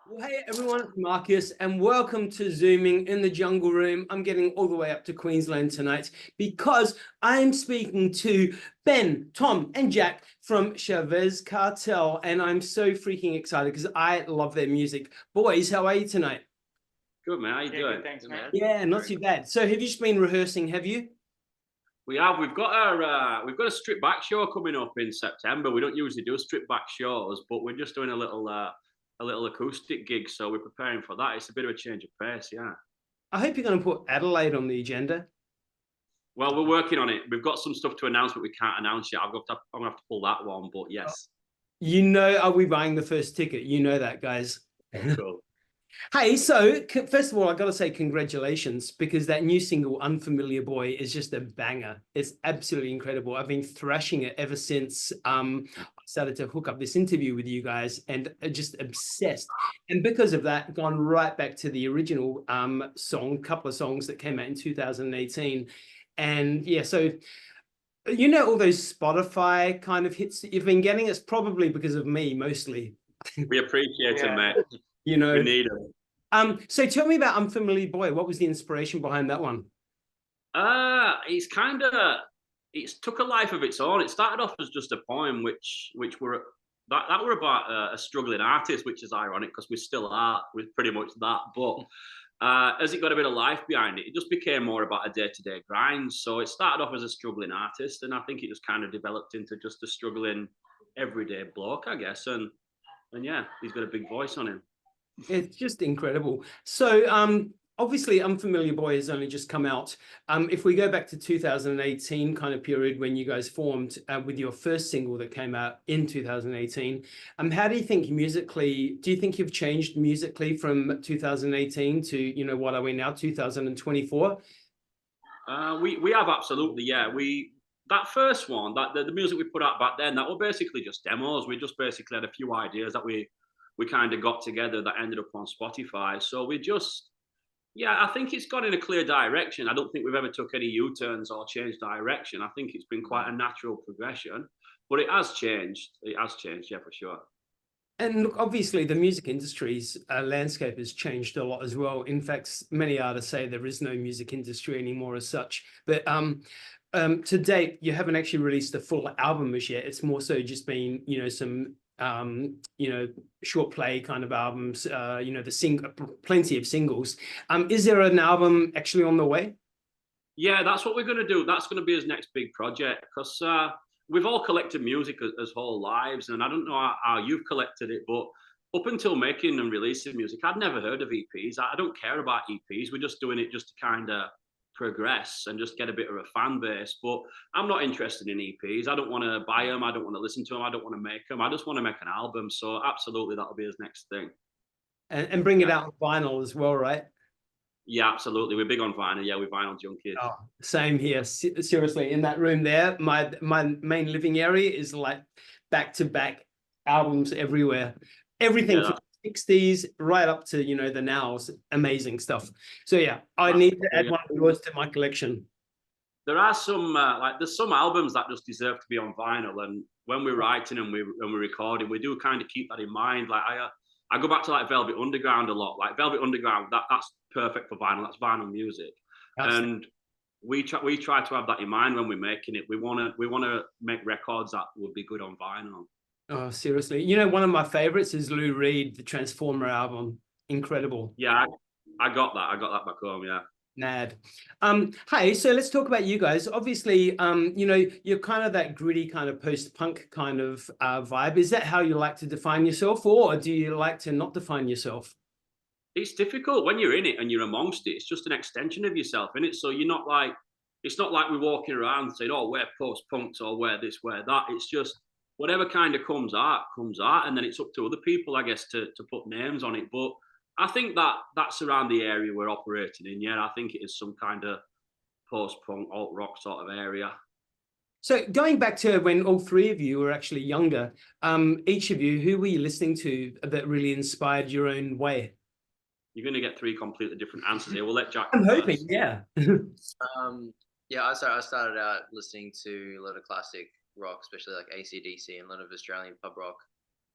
Well, hey everyone, it's Marcus, and welcome to Zooming in the Jungle Room. I'm getting all the way up to Queensland tonight because I'm speaking to Ben, Tom, and Jack from Chavez Cartel, and I'm so freaking excited because I love their music. Boys, how are you tonight? Good, man. How you doing? Good, thanks, man. Yeah, not too bad. So, have you just been rehearsing? Have you? We have. We've got a strip back show coming up in September. We don't usually do strip back shows, but we're just doing a little acoustic gig, so we're preparing for that. It's a bit of a change of pace, yeah. I hope you're going to put Adelaide on the agenda. Well, we're working on it. We've got some stuff to announce, but we can't announce yet. I'm gonna have to pull that one, but yes. You know, are we buying the first ticket? You know that, guys. Cool. Hey, so first of all, I got to say congratulations because that new single, Unfamiliar Boy, is just a banger. It's absolutely incredible. I've been thrashing it ever since I started to hook up this interview with you guys and just obsessed. And because of that, gone right back to the original couple of songs that came out in 2018. And yeah, so you know all those Spotify kind of hits that you've been getting? It's probably because of me mostly. We appreciate it, mate. You know. We need it. So tell me about Unfamiliar Boy. What was the inspiration behind that one? It's took a life of its own. It started off as just a poem, which were that were about a struggling artist, which is ironic because we still are with pretty much that. But as it got a bit of life behind it, it just became more about a day-to-day grind. So it started off as a struggling artist, and I think it just kind of developed into just a struggling everyday bloke, I guess. And yeah, he's got a big voice on him. It's just incredible. So obviously Unfamiliar Boy has only just come out. If we go back to 2018 kind of period when you guys formed with your first single that came out in 2018, how do you think musically, do you think you've changed musically from 2018 to, you know, what are we now, 2024? We have absolutely, yeah. That first one, the music we put out back then, that were basically just demos. We just basically had a few ideas that we kind of got together that ended up on Spotify. So yeah, I think it's gone in a clear direction. I don't think we've ever took any U-turns or changed direction. I think it's been quite a natural progression, but it has changed. It has changed, yeah, for sure. And look, obviously, the music industry's landscape has changed a lot as well. In fact, many artists say there is no music industry anymore as such. But to date, you haven't actually released a full album as yet. It's more so just been, you know, some short play kind of albums, plenty of singles. Is there an album actually on the way? Yeah, that's what we're going to do. That's going to be his next big project because we've all collected music as whole lives, and I don't know how you've collected it, but up until making and releasing music, I'd never heard of EPs. I don't care about EPs. We're just doing it just to kind of progress and just get a bit of a fan base. But I'm not interested in EPs. I don't want to buy them. I don't want to listen to them. I don't want to make them. I just want to make an album. So absolutely, that'll be his next thing. And bring it out on vinyl as well, right? Yeah, absolutely. We're big on vinyl. Yeah, we're vinyl junkies. Oh, same here. Seriously, in that room there, my main living area is like back-to-back albums everywhere. Everything from the 60s right up to, you know, the nows. Amazing stuff. So yeah, I need to add one of yours to my collection. There are some there's some albums that just deserve to be on vinyl, and when we're writing and we're recording, we do kind of keep that in mind. Like I go back to like Velvet Underground a lot. Like Velvet Underground, that's perfect for vinyl. That's vinyl music. Absolutely. And we try to have that in mind when we're making it. We wanna make records that would be good on vinyl. Oh, seriously. You know, one of my favorites is Lou Reed, the Transformer album. Incredible. Yeah, I got that. I got that back home, yeah. Nad. Hey, so let's talk about you guys. Obviously, you know, you're kind of that gritty kind of post-punk kind of vibe. Is that how you like to define yourself, or do you like to not define yourself? It's difficult when you're in it and you're amongst it. It's just an extension of yourself, isn't it? So you're not like, it's not like we're walking around saying, oh, we're post-punks or we're this, we're that. It's just whatever kind of comes out, and then it's up to other people, I guess, to put names on it. But I think that's around the area we're operating in. Yeah, I think it is some kind of post-punk, alt-rock sort of area. So going back to when all three of you were actually younger, each of you, who were you listening to that really inspired your own way? You're going to get three completely different answers here. We'll let Jack. I'm hoping, yeah. Yeah, I started out listening to a lot of classic rock, especially like AC/DC and a lot of Australian pub rock.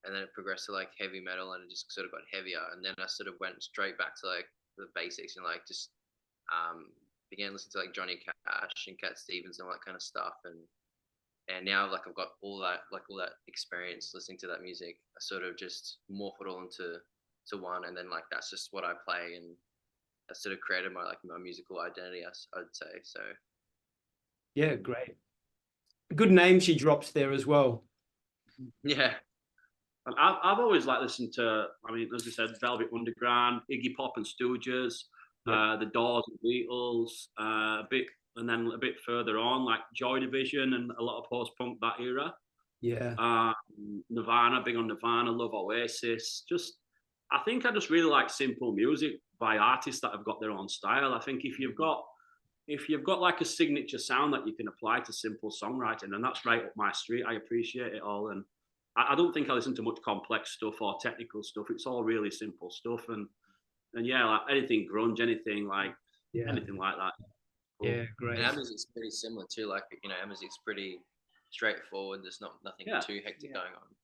and then it progressed to like heavy metal, and it just sort of got heavier, and then I sort of went straight back to like the basics and like just began listening to like Johnny Cash and Cat Stevens and all that kind of stuff, and now like I've got all that experience listening to that music. I sort of just morph it all into one, and then like that's just what I play, and that sort of created my musical identity, I'd say. So Yeah, great. Good name she drops there as well. yeah. And I've always like listened to, I mean, as I said, Velvet Underground, Iggy Pop and Stooges, the Doors and Beatles, a bit, and then a bit further on, like Joy Division and a lot of post-punk that era. Yeah. Nirvana, big on Nirvana, love Oasis. I think I just really like simple music by artists that have got their own style. I think if you've got like a signature sound that you can apply to simple songwriting, and that's right up my street, I appreciate it all. And I don't think I listen to much complex stuff or technical stuff. It's all really simple stuff. And yeah, like anything grunge, anything like anything like that. Cool. Yeah, great. And our music's pretty similar too. Like, our music's pretty straightforward. There's nothing too hectic going on.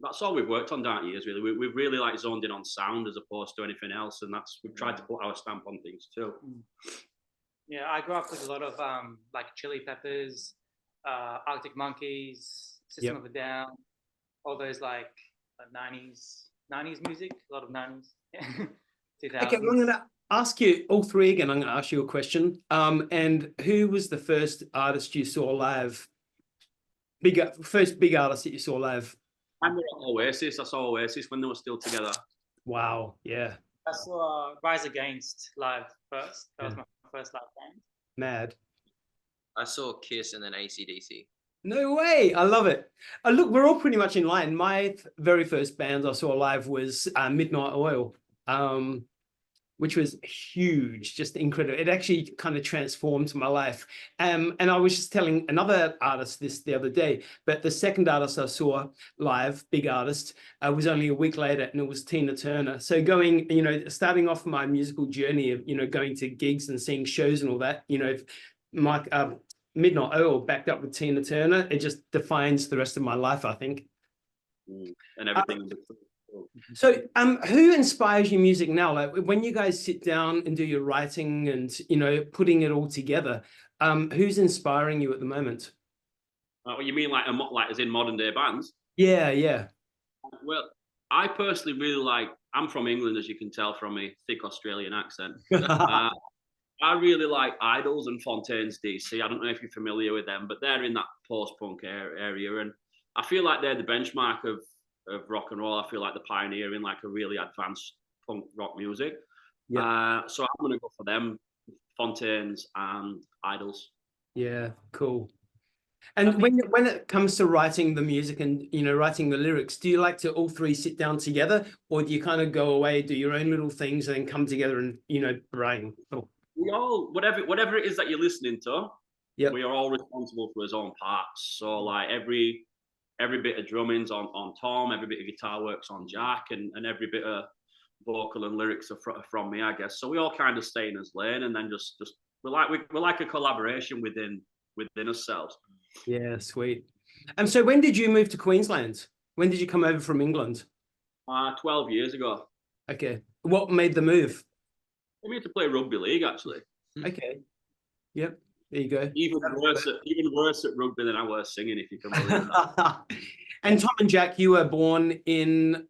That's all we've worked on down years, really. We've really like zoned in on sound as opposed to anything else, and we've tried to put our stamp on things too. Yeah, I grew up with a lot of like Chili Peppers, Arctic Monkeys, System of a Down, all those like 90s music, a lot of 90s. 2000s. Okay, I'm going to ask you all three again. I'm going to ask you a question. And who was the first artist you saw live? First big artist that you saw live? I saw Oasis when they were still together. Wow, yeah. I saw Rise Against live first. That was my first live band. Mad. I saw Kiss and then AC/DC. No way. I love it. Look, we're all pretty much in line. My very first band I saw live was Midnight Oil, which was huge, just incredible. It actually kind of transformed my life. And I was just telling another artist this the other day, but the second artist I saw live, big artist, was only a week later, and it was Tina Turner. So going, starting off my musical journey of, going to gigs and seeing shows and all that, Midnight Oil backed up with Tina Turner, it just defines the rest of my life, I think. And everything. So, who inspires your music now? Like when you guys sit down and do your writing and, putting it all together, who's inspiring you at the moment? You mean like as in modern day bands? Yeah, yeah. Well, I personally really I'm from England, as you can tell from my thick Australian accent. I really like Idols and Fontaines DC. I don't know if you're familiar with them, but they're in that post-punk area. And I feel like they're the benchmark of rock and roll. I feel like the pioneer in like a really advanced punk rock music. Yeah. So I'm going to go for them, Fontaines and Idols. Yeah, cool. And when it comes to writing the music and, writing the lyrics, do you like to all three sit down together, or do you kind of go away, do your own little things and then come together and, writing? Oh. We all, whatever it is that you're listening to, we are all responsible for his own parts. So like every bit of drumming's on Tom, every bit of guitar work's on Jack, and every bit of vocal and lyrics are from me, I guess. So we all kind of stay in his lane, and then just we're like a collaboration within ourselves. Yeah, sweet. And so when did you move to Queensland? When did you come over from England? 12 years ago. Okay. What made the move? I mean, to play rugby league, actually. Okay. Yep. There you go. Even worse at rugby than I was singing, if you can believe that. And Tom and Jack, you were born in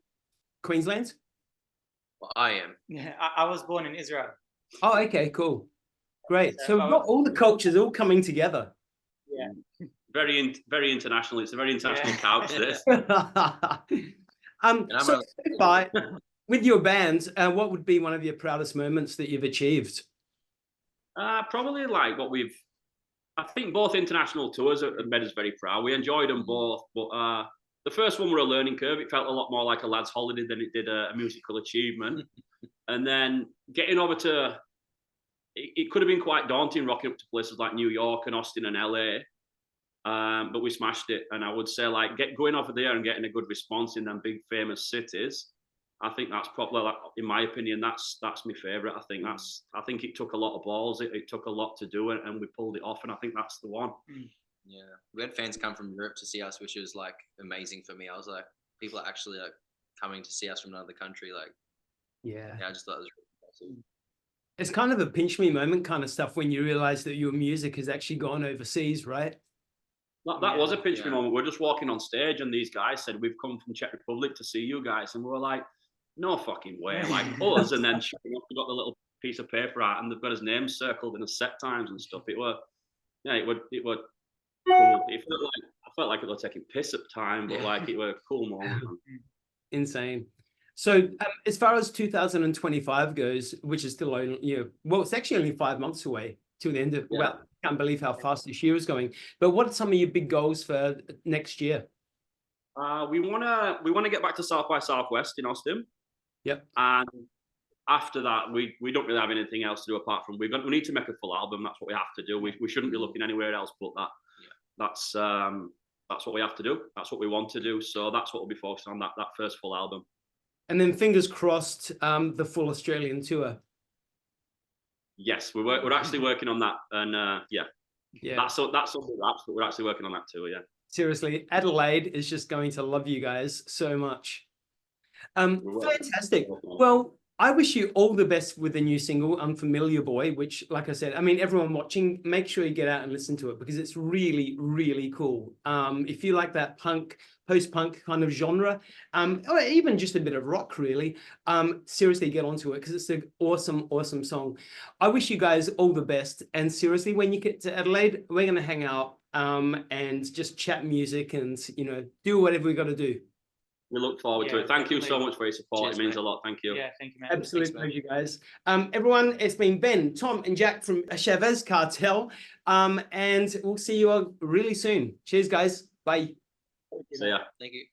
Queensland? Well, I am. Yeah, I was born in Israel. Oh, okay, cool. Great. So we've got all the cultures all coming together. Yeah. Very international. It's a very international couch, this. So with your band, what would be one of your proudest moments that you've achieved? Probably like I think both international tours have made us very proud. We enjoyed them both, but the first one were a learning curve. It felt a lot more like a lad's holiday than it did a musical achievement. And then getting over to, it could have been quite daunting rocking up to places like New York and Austin and LA. But we smashed it. And I would say like going over there and getting a good response in them big famous cities, I think that's probably, like, in my opinion, that's my favourite. I think it took a lot of balls. It took a lot to do it, and we pulled it off. And I think that's the one. Yeah, we had fans come from Europe to see us, which was like amazing for me. I was like, people are actually like coming to see us from another country. Like, Yeah. I just thought it was really awesome. It's kind of a pinch me moment kind of stuff when you realize that your music has actually gone overseas, right? That was a pinch me Yeah. moment. We're just walking on stage, and these guys said, "We've come from Czech Republic to see you guys," and we were like, "No fucking way!" Like us, and then we got the little piece of paper out, and they've got his name circled in the set times and stuff. It were, yeah, it were cool. I felt like it was taking piss at the time, but like it were a cool moment. Insane. So as far as 2025 goes, which is still only, you know, well, it's actually only 5 months away to the end of, well, I can't believe how fast this year is going. But what are some of your big goals for next year? We wanna get back to South by Southwest in Austin. Yep. And after that, we don't really have anything else to do apart from we need to make a full album. That's what we have to do. We shouldn't be looking anywhere else but that. Yeah. That's what we have to do. That's what we want to do. So that's what we'll be focusing on, that first full album. And then fingers crossed, the full Australian tour. Yes, we're actually working on that, and yeah, that's something we're actually working on that too. Yeah, seriously, Adelaide is just going to love you guys so much. Fantastic. Well, I wish you all the best with the new single, Unfamiliar Boy, which, like I said, I mean, everyone watching, make sure you get out and listen to it because it's really, really cool. If you like that punk, post-punk kind of genre, or even just a bit of rock, really, seriously get onto it because it's an awesome, awesome song. I wish you guys all the best. And seriously, when you get to Adelaide, we're going to hang out and just chat music and, you know, do whatever we got to do. We look forward to it. Thank you so much for your support. Cheers, it means mate. a lot. Thank you. Yeah, thank you, man. Absolute Thanks, pleasure, guys. Everyone, it's been Ben, Tom, and Jack from Chavez Cartel. And we'll see you all really soon. Cheers, guys. Bye. See ya. Thank you.